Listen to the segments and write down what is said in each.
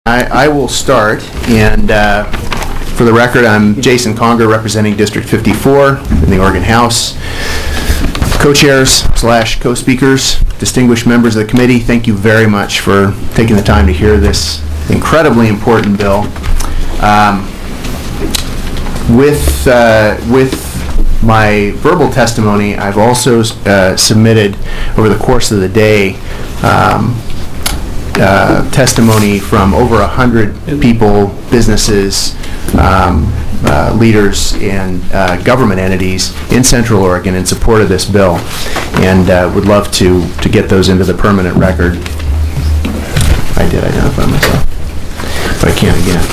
I will start, and for the record, I'm Jason Conger, representing District 54 in the Oregon House. Co-chairs / co-speakers, distinguished members of the committee, thank you very much for taking the time to hear this incredibly important bill. With my verbal testimony, I've also submitted over the course of the day testimony from over 100 people, businesses, leaders, and government entities in Central Oregon in support of this bill, and would love to get those into the permanent record. I did identify myself, but I can't again.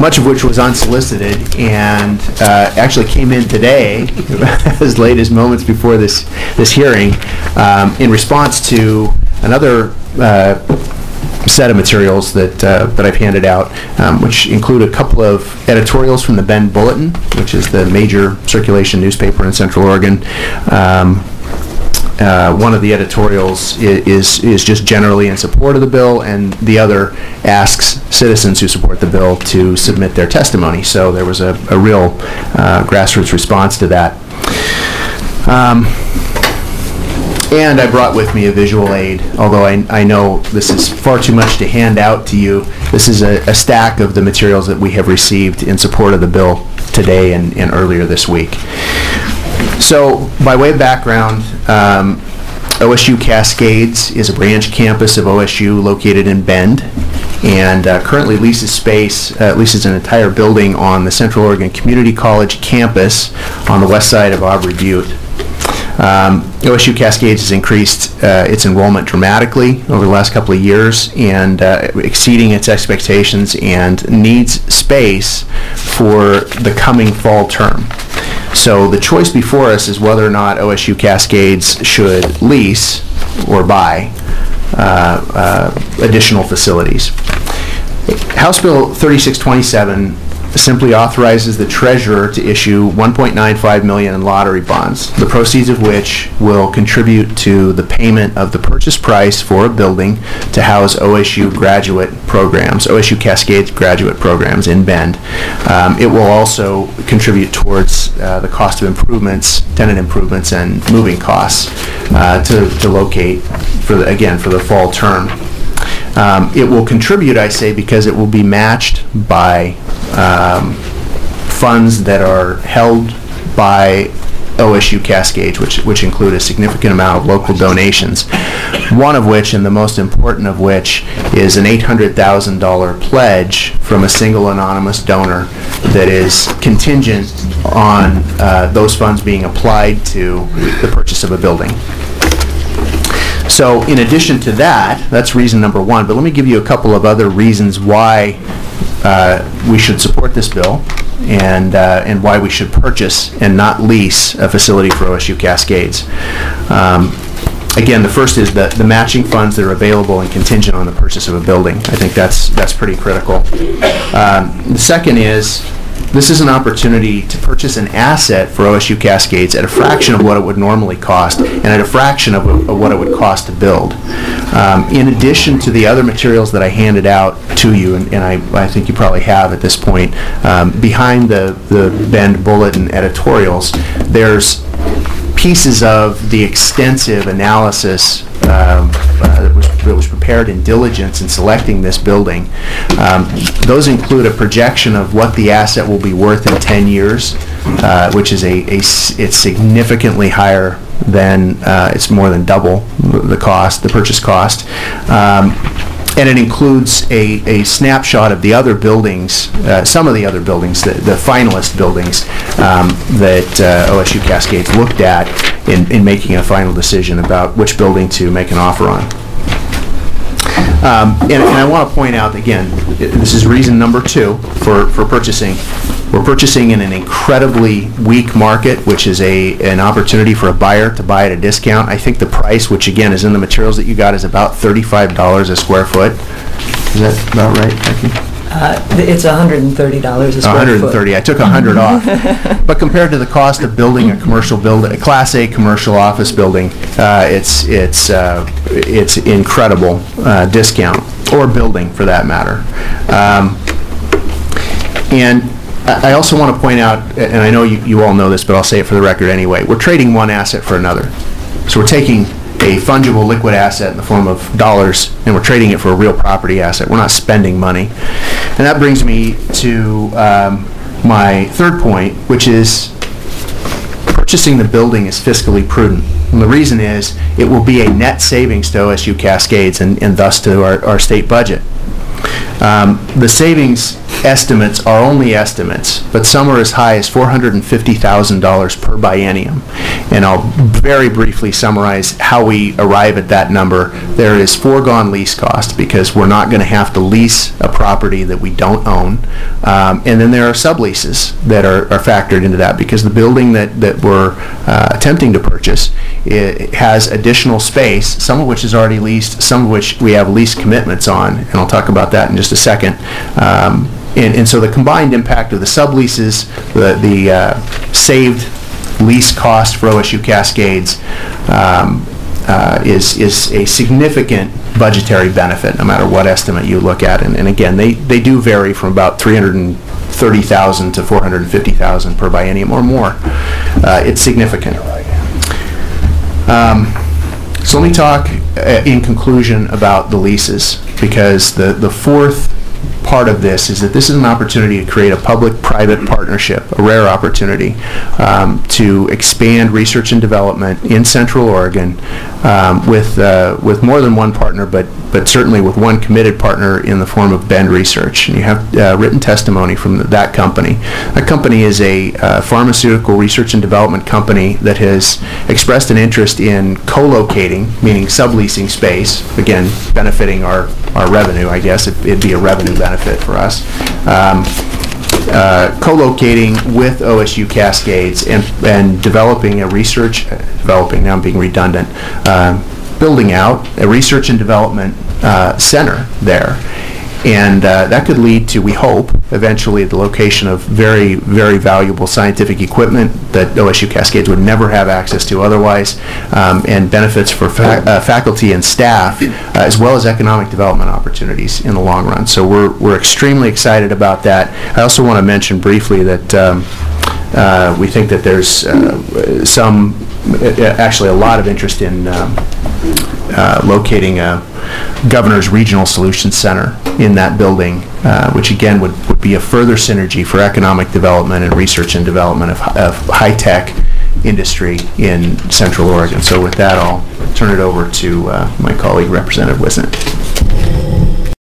Much of which was unsolicited and actually came in today, as late as moments before this hearing, in response to another set of materials that I've handed out, which include a couple of editorials from the Bend Bulletin, which is the major circulation newspaper in Central Oregon. One of the editorials is just generally in support of the bill, and the other asks citizens who support the bill to submit their testimony. So there was a real grassroots response to that. And I brought with me a visual aid, although I know this is far too much to hand out to you. This is a stack of the materials that we have received in support of the bill today and earlier this week. So, by way of background, OSU Cascades is a branch campus of OSU located in Bend, and currently leases an entire building on the Central Oregon Community College campus on the west side of Aubrey Butte. OSU Cascades has increased its enrollment dramatically over the last couple of years, and exceeding its expectations, and needs space for the coming fall term. So the choice before us is whether or not OSU Cascades should lease or buy additional facilities. House Bill 3627 simply authorizes the treasurer to issue $1.95 million in lottery bonds, the proceeds of which will contribute to the payment of the purchase price for a building to house OSU graduate programs, OSU Cascades graduate programs in Bend. It will also contribute towards the cost of improvements, tenant improvements, and moving costs to locate for the fall term. It will contribute, I say, because it will be matched by funds that are held by OSU Cascades, which include a significant amount of local donations, one of which, and the most important of which, is an $800,000 pledge from a single anonymous donor that is contingent on those funds being applied to the purchase of a building. So in addition to that, that's reason number one, but let me give you a couple of other reasons why we should support this bill, and why we should purchase and not lease a facility for OSU Cascades. Again, the first is the matching funds that are available and contingent on the purchase of a building. I think that's pretty critical. The second is, this is an opportunity to purchase an asset for OSU Cascades at a fraction of what it would normally cost, and at a fraction of what it would cost to build. In addition to the other materials that I handed out to you, and I think you probably have at this point, behind the Bend Bulletin editorials, there's pieces of the extensive analysis that was prepared in diligence in selecting this building. Those include a projection of what the asset will be worth in 10 years, which is it's significantly higher than, it's more than double the purchase cost. And it includes a snapshot of the other buildings, some of the other buildings, the finalist buildings that OSU Cascades looked at in making a final decision about which building to make an offer on. And I want to point out, again, this is reason number two for purchasing. We're purchasing in an incredibly weak market, which is an opportunity for a buyer to buy at a discount. I think the price, which again is in the materials that you got, is about $35 a square foot. Is that about right, Becky? It's $130 a square 130. foot. I took 100 off. But compared to the cost of building a commercial building, a Class A commercial office building, it's incredible discount, or building for that matter. And I also want to point out, and I know you all know this, but I'll say it for the record anyway, we're trading one asset for another. So we're taking a fungible liquid asset in the form of dollars, and we're trading it for a real property asset. We're not spending money. And that brings me to my third point, which is purchasing the building is fiscally prudent. And the reason is it will be a net savings to OSU Cascades and thus to our state budget. The savings estimates are only estimates, but some are as high as $450,000 per biennium. And I'll very briefly summarize how we arrive at that number. There is foregone lease cost, because we're not going to have to lease a property that we don't own. And then there are subleases that are factored into that, because the building that we're attempting to purchase, it has additional space, some of which is already leased, some of which we have lease commitments on, and I'll talk about that in just a second. And so the combined impact of the subleases, the saved lease cost for OSU Cascades is a significant budgetary benefit, no matter what estimate you look at. And again, they do vary from about $330,000 to $450,000 per biennium or more. It's significant. So let me talk in conclusion about the leases, because the fourth part of this is that this is an opportunity to create a public-private partnership, a rare opportunity to expand research and development in Central Oregon with more than one partner, but certainly with one committed partner in the form of Bend Research. And you have written testimony from that company. That company is a pharmaceutical research and development company that has expressed an interest in co-locating, meaning subleasing space, again, benefiting our revenue, I guess. It'd be a revenue benefit for us. Co-locating with OSU Cascades and developing a now I'm being redundant, building out a research and development center there. And that could lead to, we hope, eventually the location of very, very valuable scientific equipment that OSU Cascades would never have access to otherwise, and benefits for faculty and staff, as well as economic development opportunities in the long run. So we're extremely excited about that. I also want to mention briefly that we think that there's actually a lot of interest in locating a Governor's Regional Solutions Center in that building, which again would be a further synergy for economic development and research and development of high-tech industry in Central Oregon. So with that, I'll turn it over to my colleague, Representative Wisnett.